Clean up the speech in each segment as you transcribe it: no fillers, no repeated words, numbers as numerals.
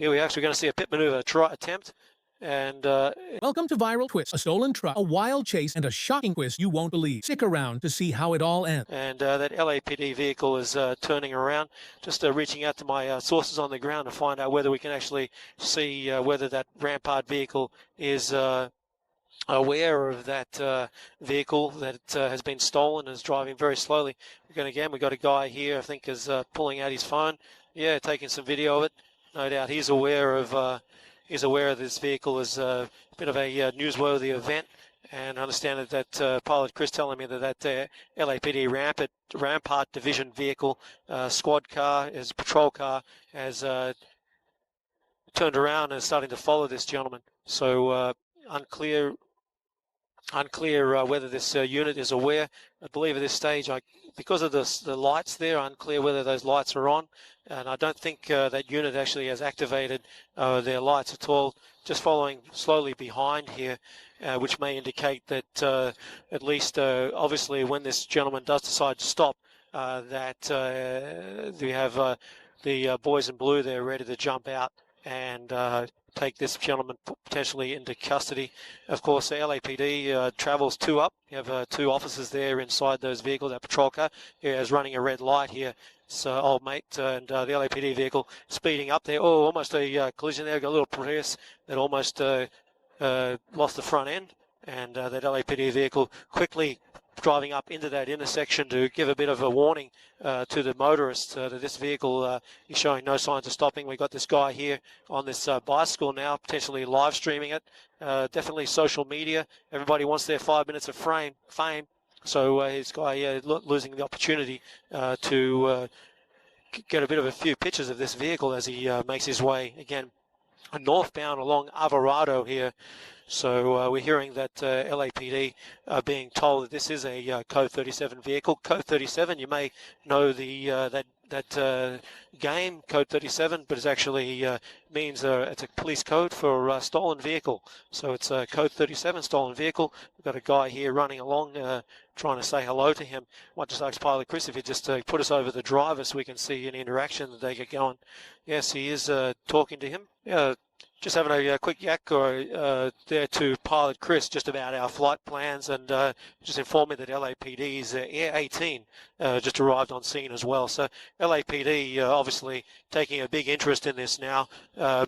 Here we're actually going to see a pit maneuver attempt. And welcome to Viral Twist, a stolen truck, a wild chase, and a shocking twist you won't believe. Stick around to see how it all ends. And that LAPD vehicle is turning around, just reaching out to my sources on the ground to find out whether we can actually see whether that Rampart vehicle is aware of that vehicle that has been stolen and is driving very slowly. We've got a guy here, I think, is pulling out his phone. Yeah, taking some video of it. No doubt he's aware of this vehicle as a bit of a newsworthy event. And I understand that pilot Chris telling me that LAPD Rampart Division vehicle, squad car, patrol car, has turned around and is starting to follow this gentleman. So unclear whether this unit is aware. I believe at this stage, because of the lights there, unclear whether those lights are on. And I don't think that unit actually has activated their lights at all, just following slowly behind here, which may indicate that at least, obviously, when this gentleman does decide to stop, that we have the boys in blue there ready to jump out and take this gentleman potentially into custody. Of course, the LAPD travels two up. You have two officers there inside those vehicles. That patrol car here is running a red light here. So, old mate, and the LAPD vehicle speeding up there. Oh, almost a collision there. Got a little Prius that almost lost the front end. And that LAPD vehicle quickly driving up into that intersection to give a bit of a warning to the motorists that this vehicle is showing no signs of stopping. We've got this guy here on this bicycle now, potentially live streaming it. Definitely social media. Everybody wants their 5 minutes of fame. So this guy losing the opportunity to get a bit of a few pictures of this vehicle as he makes his way again northbound along Alvarado here. So we're hearing that LAPD are being told that this is a Code 37 vehicle. Code 37, you may know the that game, Code 37, but it actually means it's a police code for stolen vehicle. So it's a Code 37 stolen vehicle. We've got a guy here running along trying to say hello to him. I might just ask Pilot Chris if he just put us over the driver so we can see any interaction that they get going. Yes, he is talking to him. Just having a quick yak there to Pilot Chris just about our flight plans, and just informed me that LAPD's Air 18 just arrived on scene as well. So LAPD obviously taking a big interest in this now,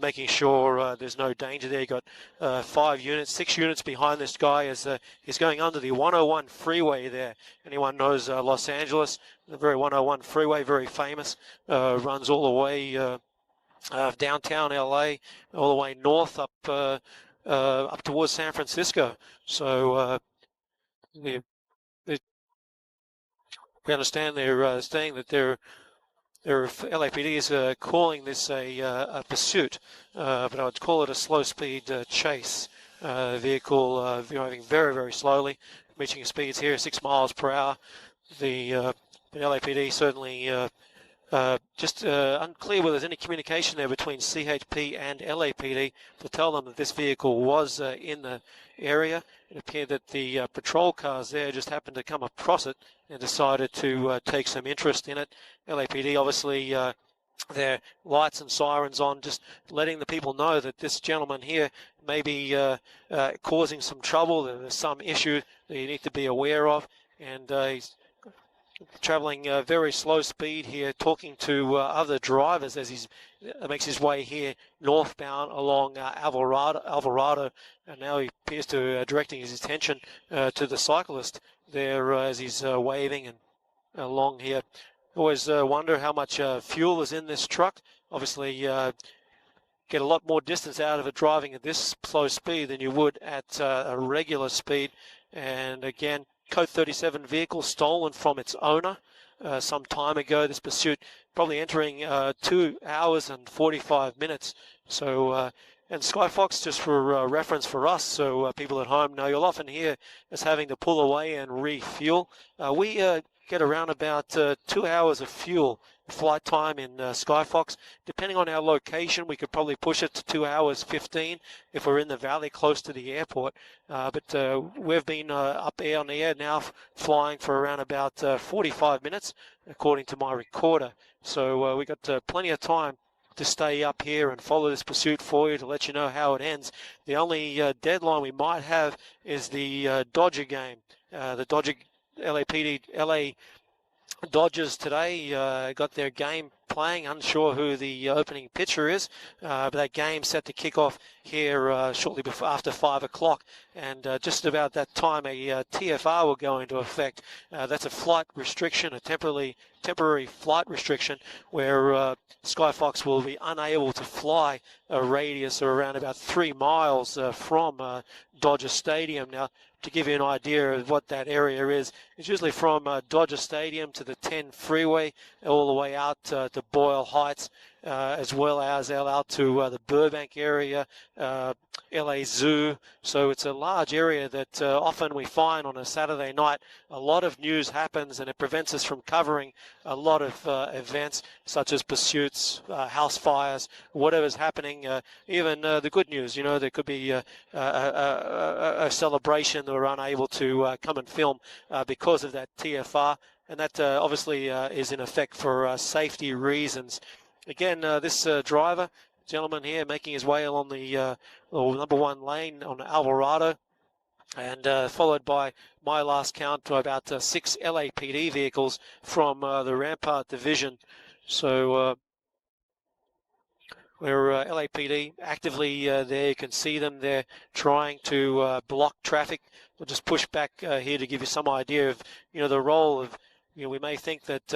making sure there's no danger there. You've got 6 units behind this guy as he's going under the 101 freeway there. Anyone knows Los Angeles, the very 101 freeway, very famous, runs all the way downtown LA, all the way north up towards San Francisco. So we understand they're saying that their LAPD is calling this a pursuit, but I would call it a slow speed chase. Vehicle driving very, very slowly, reaching speeds here 6 miles per hour. The LAPD certainly just unclear whether there's any communication there between CHP and LAPD to tell them that this vehicle was in the area. It appeared that the patrol cars there just happened to come across it and decided to take some interest in it. LAPD obviously their lights and sirens on, just letting the people know that this gentleman here may be causing some trouble. There's some issue that you need to be aware of, and he's traveling very slow speed here, talking to other drivers as he makes his way here northbound along Alvarado, and now he appears to directing his attention to the cyclist there as he's waving and along here. Always wonder how much fuel is in this truck. Obviously get a lot more distance out of it driving at this slow speed than you would at a regular speed. And again, Code 37 vehicle stolen from its owner some time ago. This pursuit probably entering 2 hours and 45 minutes. So, and Skyfox, just for reference for us, so people at home know, you'll often hear us having to pull away and refuel. We get around about 2 hours of fuel flight time in Skyfox. Depending on our location, we could probably push it to 2 hours 15 if we're in the valley close to the airport. But we've been up there on the air now flying for around about 45 minutes, according to my recorder. So we got plenty of time to stay up here and follow this pursuit for you to let you know how it ends. The only deadline we might have is the Dodger game. The Dodger LAPD LA Dodgers today got their game playing. Unsure who the opening pitcher is, but that game set to kick off here shortly before after 5 o'clock, and just about that time a TFR will go into effect. That's a flight restriction, a temporary flight restriction, where Skyfox will be unable to fly a radius of around about 3 miles from Dodger Stadium. Now, to give you an idea of what that area is, it's usually from Dodger Stadium to the 10 freeway, all the way out to Boyle Heights, as well as out to the Burbank area, LA Zoo. So it's a large area that often we find on a Saturday night. A lot of news happens, and it prevents us from covering a lot of events such as pursuits, house fires, whatever's happening. Even the good news, you know, there could be a celebration that we're unable to come and film because of that TFR, and that obviously is in effect for safety reasons. Again, this driver, gentleman here, making his way along the number 1 lane on Alvarado, and followed by my last count to about 6 LAPD vehicles from the Rampart Division. So we're LAPD actively there. You can see them. They're trying to block traffic. We'll just push back here to give you some idea of, you know, the role of, you know, we may think that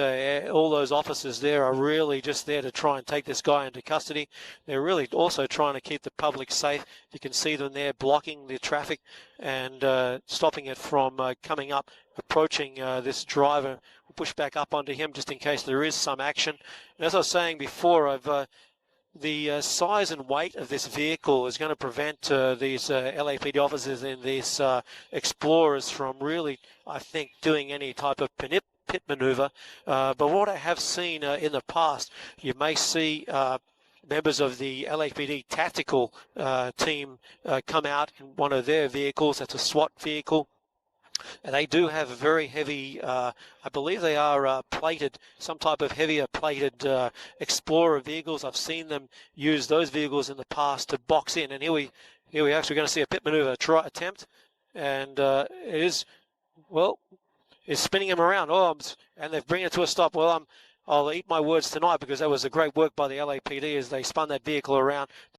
all those officers there are really just there to try and take this guy into custody. They're really also trying to keep the public safe. You can see them there blocking the traffic and stopping it from coming up, approaching this driver. We'll push back up onto him just in case there is some action. And as I was saying before, the size and weight of this vehicle is going to prevent these LAPD officers in these Explorers from really, I think, doing any type of pit maneuver. But what I have seen in the past, you may see members of the LAPD tactical team come out in one of their vehicles. That's a SWAT vehicle. And they do have a very heavy, I believe they are plated, some type of heavier plated Explorer vehicles. I've seen them use those vehicles in the past to box in. And here we actually going to see a pit maneuver attempt. And it is, well, it's spinning him around. Oh, and they're bringing it to a stop. Well, I'll eat my words tonight, because that was a great work by the LAPD as they spun that vehicle around